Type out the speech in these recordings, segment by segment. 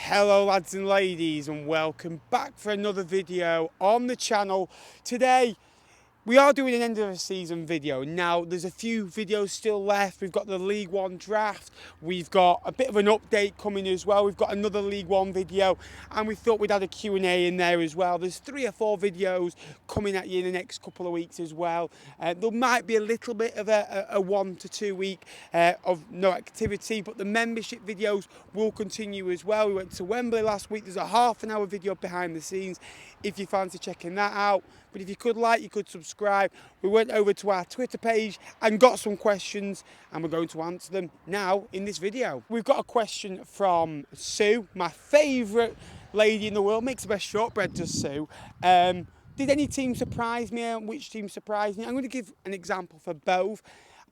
Hello lads and ladies, and welcome back for another video on the channel. Today we are doing an end of the season video. Now there's a few videos still left. We've got the League One draft, we've got a bit of an update coming as well, we've got another League One video, and we thought we'd add a Q&A in there as well. There's 3 or 4 videos coming at you in the next couple of weeks as well. There might be a little bit of a 1 to 2 week of no activity, but the membership videos will continue as well. We went to Wembley last week. There's a half-an-hour video behind the scenes if you fancy checking that out. But if you could like, you could subscribe. We went over to our Twitter page and got some questions, and we're going to answer them now in this video. We've got a question from Sue, my favourite lady in the world. Makes the best shortbread, does Sue. Did any team surprise me, and which team surprised me? I'm going to give an example for both.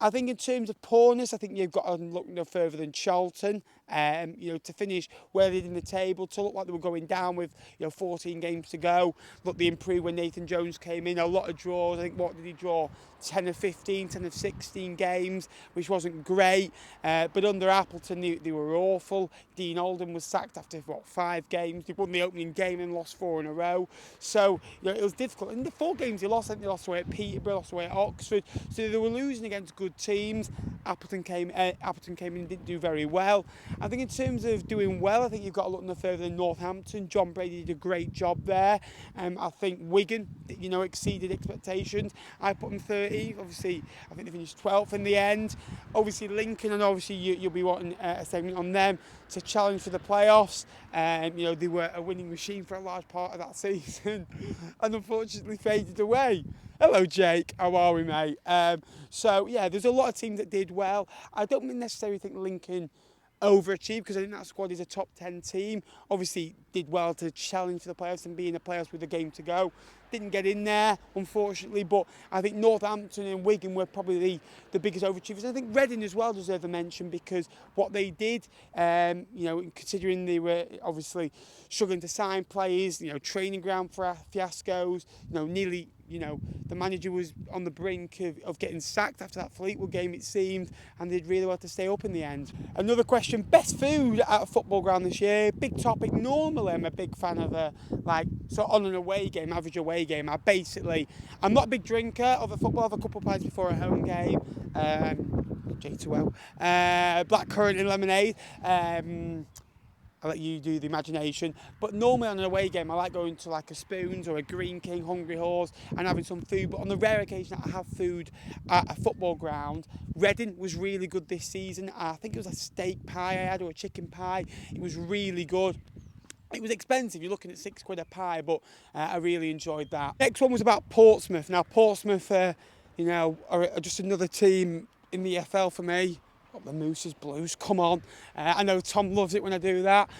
I think in terms of poorness, I think you've got to look no further than Charlton. To finish where they did in the table, to look like they were going down with 14 games to go. Look, they improved when Nathan Jones came in. A lot of draws. I think, what did he draw? 10 of 15, 10 of 16 games, which wasn't great. But under Appleton, they were awful. Dean Oldham was sacked after, 5 games. They won the opening game and lost 4 in a row. So, it was difficult. In the 4 games they lost, I think they lost away at Peterborough, lost away at Oxford. So they were losing against good teams. Appleton came in and didn't do very well. I think in terms of doing well, I think you've got to look no further than Northampton. John Brady did a great job there. I think Wigan, exceeded expectations. I put them 13th. Obviously, I think they finished 12th in the end. Obviously, Lincoln, and obviously you'll be wanting a segment on them to challenge for the playoffs. They were a winning machine for a large part of that season and unfortunately faded away. Hello, Jake. How are we, mate? There's a lot of teams that did well. I don't necessarily think Lincoln overachieved, because I think that squad is a top 10 team. Obviously did well to challenge for the playoffs and be in the playoffs with a game to go. Didn't get in there, unfortunately, but I think Northampton and Wigan were probably the biggest overachievers. I think Reading as well deserve a mention, because what they did, considering they were obviously struggling to sign players, training ground for fiascos, nearly, the manager was on the brink of getting sacked after that Fleetwood game, it seemed, and they did really well to stay up in the end. Another question, best food at a football ground this year? Big topic. Normally I'm a big fan of on an away game, average away game. I'm not a big drinker of a football. I have a couple of pints before a home game. J2O. Blackcurrant and lemonade. I'll let you do the imagination. But normally on an away game, I like going to like a Spoons or a Green King, Hungry Horse, and having some food. But on the rare occasion that I have food at a football ground, Reading was really good this season. I think it was a steak pie I had, or a chicken pie. It was really good. It was expensive, you're looking at £6 a pie, but I really enjoyed that. Next one was about Portsmouth. Now, Portsmouth, are just another team in the EFL for me. Got the Mooses Blues, come on. I know Tom loves it when I do that.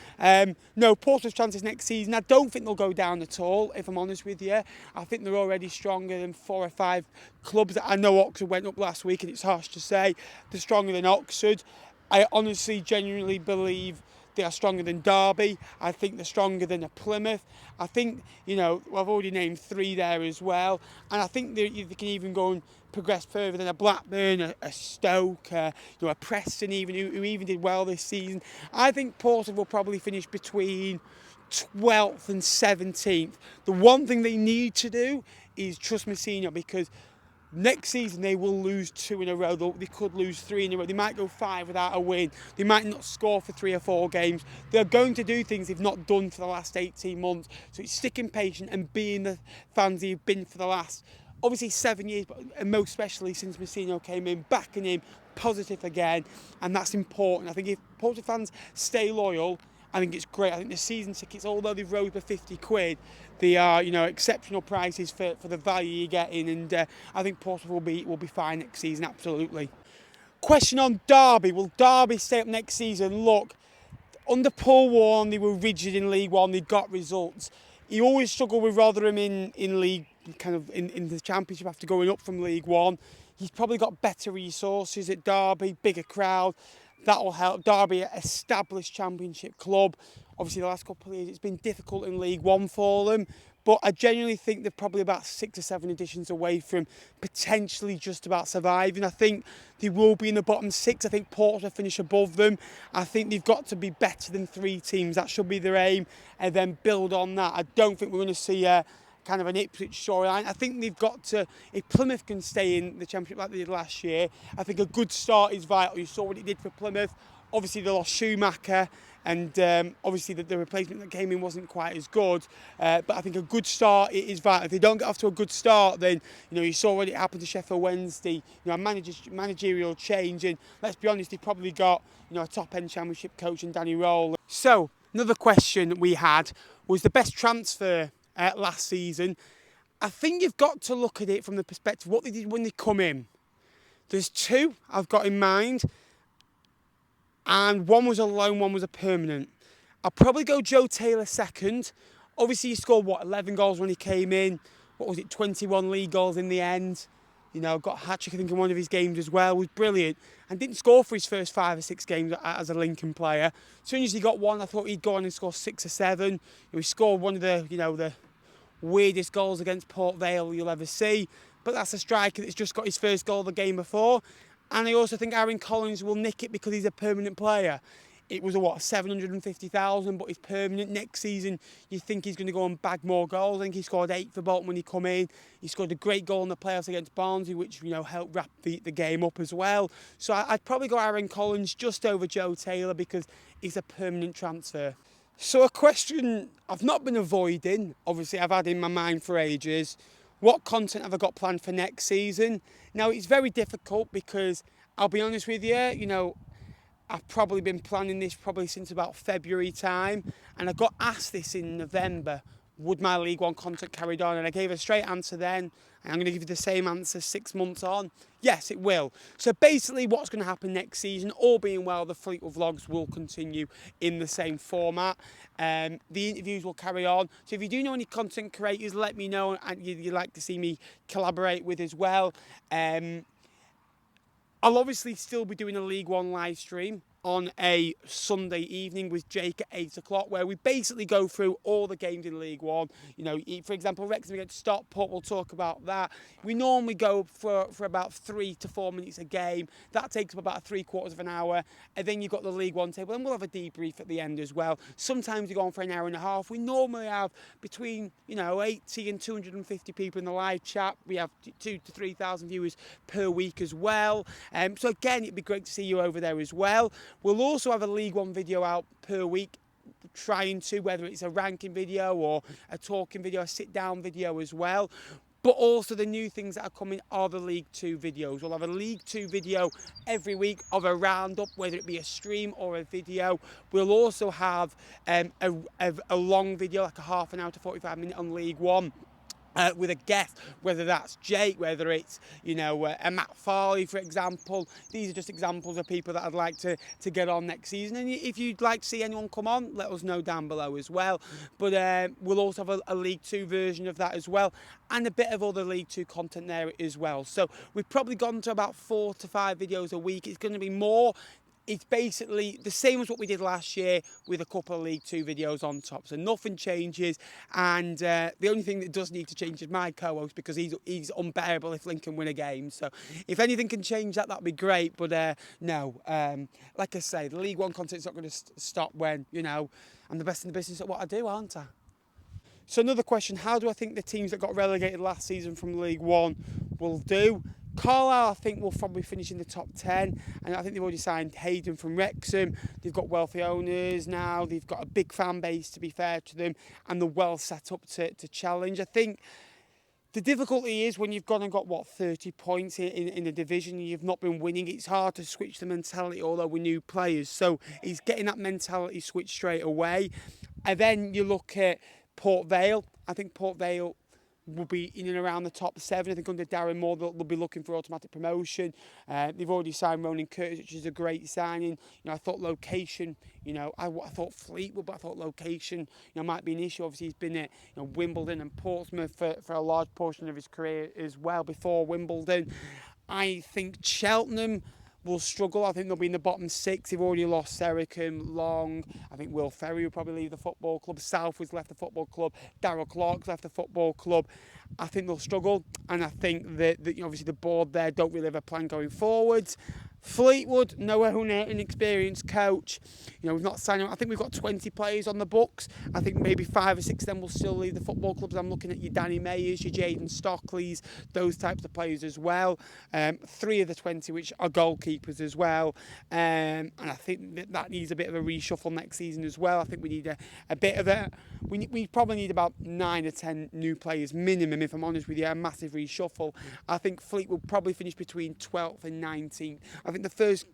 Portsmouth's chances next season, I don't think they'll go down at all, if I'm honest with you. I think they're already stronger than 4 or 5 clubs. I know Oxford went up last week, and it's harsh to say. They're stronger than Oxford. I honestly, genuinely believe they are stronger than Derby. I think they're stronger than a Plymouth. I think, I've already named 3 there as well. And I think they can even go and progress further than a Blackburn, a Stoke, a Preston even, who even did well this season. I think Portsmouth will probably finish between 12th and 17th. The one thing they need to do is trust Messina, because next season they will lose 2 in a row. They could lose 3 in a row. They might go 5 without a win. They might not score for 3 or 4 games. They're going to do things they've not done for the last 18 months. So it's sticking patient and being the fans they've been for the last, obviously, 7 years, but and most especially since Messina came in, backing him, positive again, and that's important. I think if Portsmouth fans stay loyal, I think it's great. I think the season tickets, although they've rose by £50, they are, exceptional prices for the value you're getting, and I think Portsmouth will be fine next season, absolutely. Question on Derby. Will Derby stay up next season? Look, under Paul Warne, they were rigid in League One. They got results. He always struggled with Rotherham in League, in the Championship after going up from League One. He's probably got better resources at Derby, bigger crowd. That'll help. Derby, an established Championship club. Obviously, the last couple of years, it's been difficult in League One for them. But I genuinely think they're probably about 6 or 7 editions away from potentially just about surviving. I think they will be in the bottom 6. I think Portsmouth finish above them. I think they've got to be better than 3 teams. That should be their aim, and then build on that. I don't think we're going to see a kind of an Ipswich storyline. I think they've got to, if Plymouth can stay in the Championship like they did last year, I think a good start is vital. You saw what it did for Plymouth. Obviously, they lost Schumacher, and obviously the replacement that came in wasn't quite as good. But I think a good start is vital. If they don't get off to a good start, then you saw what it happened to Sheffield Wednesday. A managerial change, and let's be honest, they probably got a top-end Championship coach in Danny Rowell. So another question we had was the best transfer last season. I think you've got to look at it from the perspective of what they did when they come in. There's 2 I've got in mind. And one was a loan, one was a permanent. I'll probably go Joe Taylor second. Obviously, he scored, 11 goals when he came in. 21 league goals in the end. Got a hat-trick, I think, in one of his games as well. Was brilliant. And didn't score for his first 5 or 6 games as a Lincoln player. As soon as he got one, I thought he'd go on and score 6 or 7. He scored one of the weirdest goals against Port Vale you'll ever see. But that's a striker that's just got his first goal the game before. And I also think Aaron Collins will nick it because he's a permanent player. It was 750,000, but he's permanent. Next season, you think he's going to go and bag more goals. I think he scored 8 for Bolton when he come in. He scored a great goal in the playoffs against Barnsley, which helped wrap the game up as well. So I'd probably go Aaron Collins just over Joe Taylor because he's a permanent transfer. So a question I've not been avoiding, obviously I've had in my mind for ages. What content have I got planned for next season? Now, it's very difficult because, I'll be honest with you, I've probably been planning this since about February time, and I got asked this in November, would my League One content carried on? And I gave a straight answer then, and I'm going to give you the same answer 6 months on. Yes, it will. So basically what's going to happen next season, all being well, the Fleetwood vlogs will continue in the same format. The interviews will carry on. So if you do know any content creators, let me know, and you'd like to see me collaborate with as well. I'll obviously still be doing a League One live stream on a Sunday evening with Jake at 8 o'clock, where we basically go through all the games in League One. For example, Wrexham against Stockport, we'll talk about that. We normally go for about 3 to 4 minutes a game. That takes up about 3/4 of an hour. And then you've got the League One table, and we'll have a debrief at the end as well. Sometimes we go on for an hour and a half. We normally have between 80 and 250 people in the live chat. We have 2,000 to 3,000 viewers per week as well. So again, it'd be great to see you over there as well. We'll also have a League One video out per week, trying to, whether it's a ranking video or a talking video, a sit-down video as well. But also the new things that are coming are the League Two videos. We'll have a League Two video every week of a roundup, whether it be a stream or a video. We'll also have a long video, like a half an hour to 45 minute on League One. With a guest, whether that's Jake, whether it's a Matt Farley, for example. These are just examples of people that I'd like to get on next season. And if you'd like to see anyone come on, let us know down below as well. But we'll also have a League Two version of that as well, and a bit of other League Two content there as well. So we've probably gone to about 4 to 5 videos a week. It's going to be more. It's basically the same as what we did last year, with a couple of League Two videos on top. So nothing changes, and the only thing that does need to change is my co-host, because he's unbearable if Lincoln win a game. So if anything can change that, that'd be great. But no, like I say, the League One content's not going to stop when I'm the best in the business at what I do, aren't I? So another question, how do I think the teams that got relegated last season from League One will do? Carlisle, I think, will probably finish in the top 10, and I think they've already signed Hayden from Wrexham. They've got wealthy owners now, they've got a big fan base, to be fair to them, and they're well set up to challenge. I think the difficulty is when you've gone and got, 30 points in the division, and you've not been winning, it's hard to switch the mentality, although we're new players. So he's getting that mentality switch straight away. And then you look at Port Vale. I think Port Vale will be in and around the top 7. I think under Darren Moore they'll be looking for automatic promotion. They've already signed Ronan Curtis, which is a great signing. I thought location, I thought Fleetwood, but I thought location, might be an issue. Obviously he's been at Wimbledon and Portsmouth for a large portion of his career as well before Wimbledon. I think Cheltenham will struggle. I think they'll be in the bottom 6. They've already lost Sericum, Long. I think Will Ferry will probably leave the football club. Southwood's left the football club. Darrell Clark's left the football club. I think they'll struggle, and I think that obviously the board there don't really have a plan going forwards. Fleetwood, no owner, inexperienced coach. We've not signed him. I think we've got 20 players on the books. I think maybe 5 or 6 of them will still leave the football clubs. I'm looking at your Danny Mayers, your Jaden Stockleys, those types of players as well. 3 of the 20 which are goalkeepers as well. And I think that needs a bit of a reshuffle next season as well. I think we need a bit of a... We probably need about 9 or 10 new players minimum, if I'm honest with you, a massive reshuffle. I think Fleetwood will probably finish between 12th and 19th. I think the first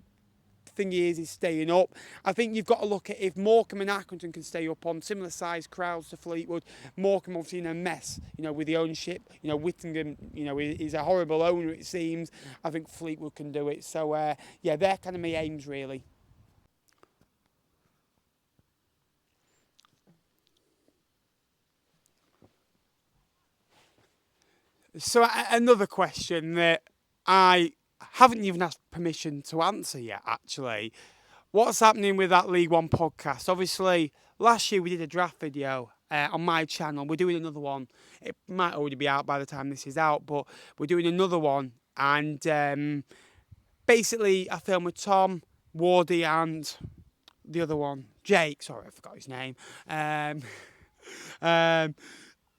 thing is staying up. I think you've got to look at if Morecambe and Accrington can stay up on similar size crowds to Fleetwood. Morecambe obviously in a mess, with the ownership. Whittingham, is a horrible owner, it seems. I think Fleetwood can do it. So, yeah, they're kind of my aims, really. So, another question that I haven't even asked permission to answer yet, actually. What's happening with that League One podcast? Obviously, last year we did a draft video on my channel. We're doing another one. It might already be out by the time this is out, but we're doing another one. And basically, I filmed with Tom, Wardy, and the other one, Jake. Sorry, I forgot his name.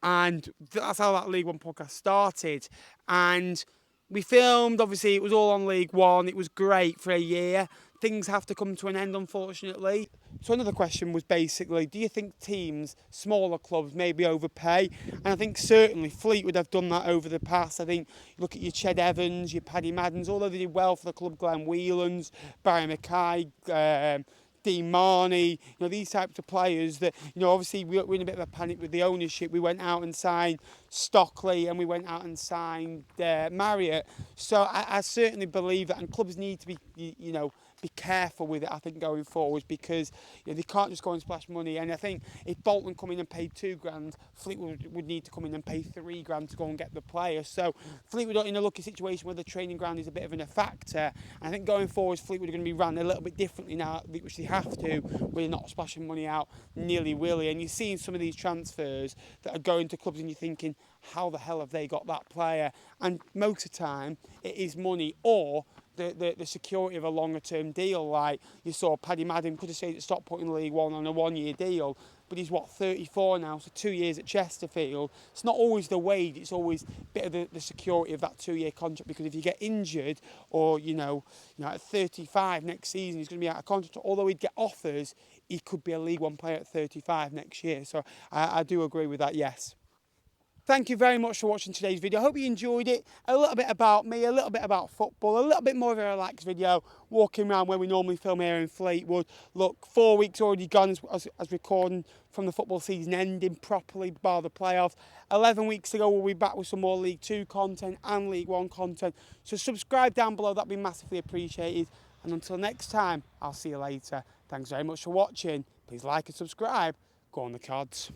And that's how that League One podcast started. And we filmed, obviously, it was all on League One. It was great for a year. Things have to come to an end, unfortunately. So another question was basically, do you think teams, smaller clubs, maybe overpay? And I think certainly Fleetwood have done that over the past. I think, look at your Ched Evans, your Paddy Maddens, although they did well for the club, Glenn Whelans, Barry Mackay, Dean Marnie, these types of players that, obviously we're in a bit of a panic with the ownership. We went out and signed Stockley and we went out and signed Marriott. So I certainly believe that, and clubs need to be, be careful with it, I think, going forward, because they can't just go and splash money. And I think if Bolton come in and paid £2,000, Fleetwood would need to come in and pay £3,000 to go and get the player. So Fleetwood are in a lucky situation where the training ground is a bit of a factor. And I think going forward, Fleetwood are going to be run a little bit differently now, which they have to, where they're not splashing money out nilly-willy. And you're seeing some of these transfers that are going to clubs and you're thinking, how the hell have they got that player? And most of the time, it is money or the security of a longer term deal. Like you saw Paddy Madden could have stayed at Stockport in League One on a 1-year deal, but he's 34 now, so 2 years at Chesterfield. It's not always the wage, it's always a bit of the security of that 2-year contract, because if you get injured or at 35 next season he's going to be out of contract. Although he'd get offers, he could be a League One player at 35 next year. So I do agree with that, yes. Thank you very much for watching today's video. I hope you enjoyed it. A little bit about me, a little bit about football, a little bit more of a relaxed video, walking around where we normally film here in Fleetwood. Look, 4 weeks already gone as recording from the football season ending properly, bar the playoffs. 11 weeks ago, we'll be back with some more League 2 content and League 1 content. So subscribe down below, that'd be massively appreciated. And until next time, I'll see you later. Thanks very much for watching. Please like and subscribe. Go on the Cards.